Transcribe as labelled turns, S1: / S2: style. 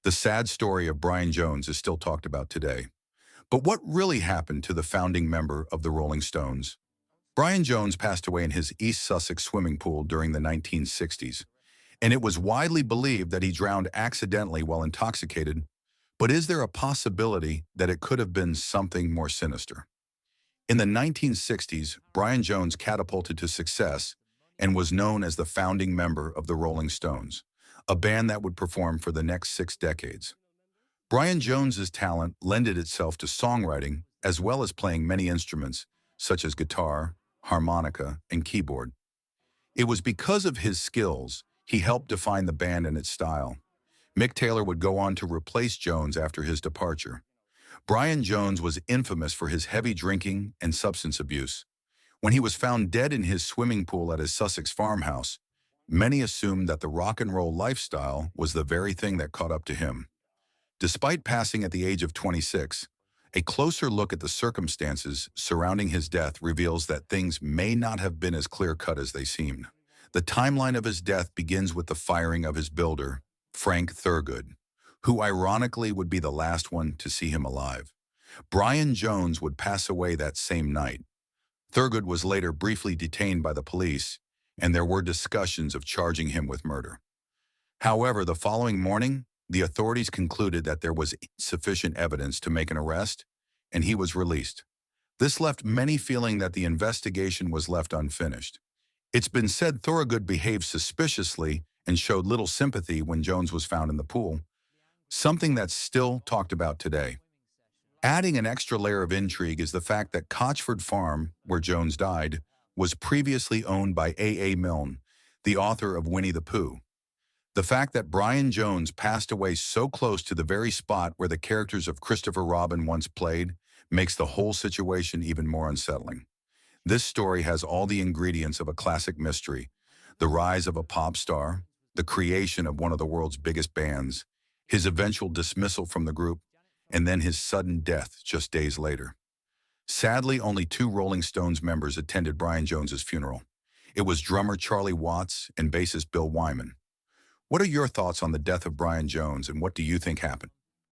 S1: The sad story of Brian Jones is still talked about today. But what really happened to the founding member of the Rolling Stones? Brian Jones passed away in his East Sussex swimming pool during the 1960s, and it was widely believed that he drowned accidentally while intoxicated. But is there a possibility that it could have been something more sinister? In the 1960s, Brian Jones catapulted to success and was known as the founding member of the Rolling Stones, a band that would perform for the next 6 decades. Brian Jones's talent lended itself to songwriting as well as playing many instruments, such as guitar, harmonica, and keyboard. It was because of his skills he helped define the band and its style. Mick Taylor would go on to replace Jones after his departure. Brian Jones was infamous for his heavy drinking and substance abuse. When he was found dead in his swimming pool at his Sussex farmhouse, many assumed that the rock and roll lifestyle was the very thing that caught up to him. Despite passing at the age of 26, a closer look at the circumstances surrounding his death reveals that things may not have been as clear-cut as they seemed. The timeline of his death begins with the firing of his builder, Frank Thurgood, who ironically would be the last one to see him alive. Brian Jones would pass away that same night. Thurgood was later briefly detained by the police, and there were discussions of charging him with murder. However, the following morning, the authorities concluded that there was insufficient evidence to make an arrest, and he was released. This left many feeling that the investigation was left unfinished. It's been said Thurgood behaved suspiciously and showed little sympathy when Jones was found in the pool, something that's still talked about today. Adding an extra layer of intrigue is the fact that Cotchford Farm, where Jones died, was previously owned by A. Milne, the author of Winnie the Pooh. The fact that Brian Jones passed away so close to the very spot where the characters of Christopher Robin once played makes the whole situation even more unsettling. This story has all the ingredients of a classic mystery: the rise of a pop star, the creation of one of the world's biggest bands, his eventual dismissal from the group, and then his sudden death just days later. Sadly, only 2 Rolling Stones members attended Brian Jones's funeral. It was drummer Charlie Watts and bassist Bill Wyman. What are your thoughts on the death of Brian Jones, and what do you think happened?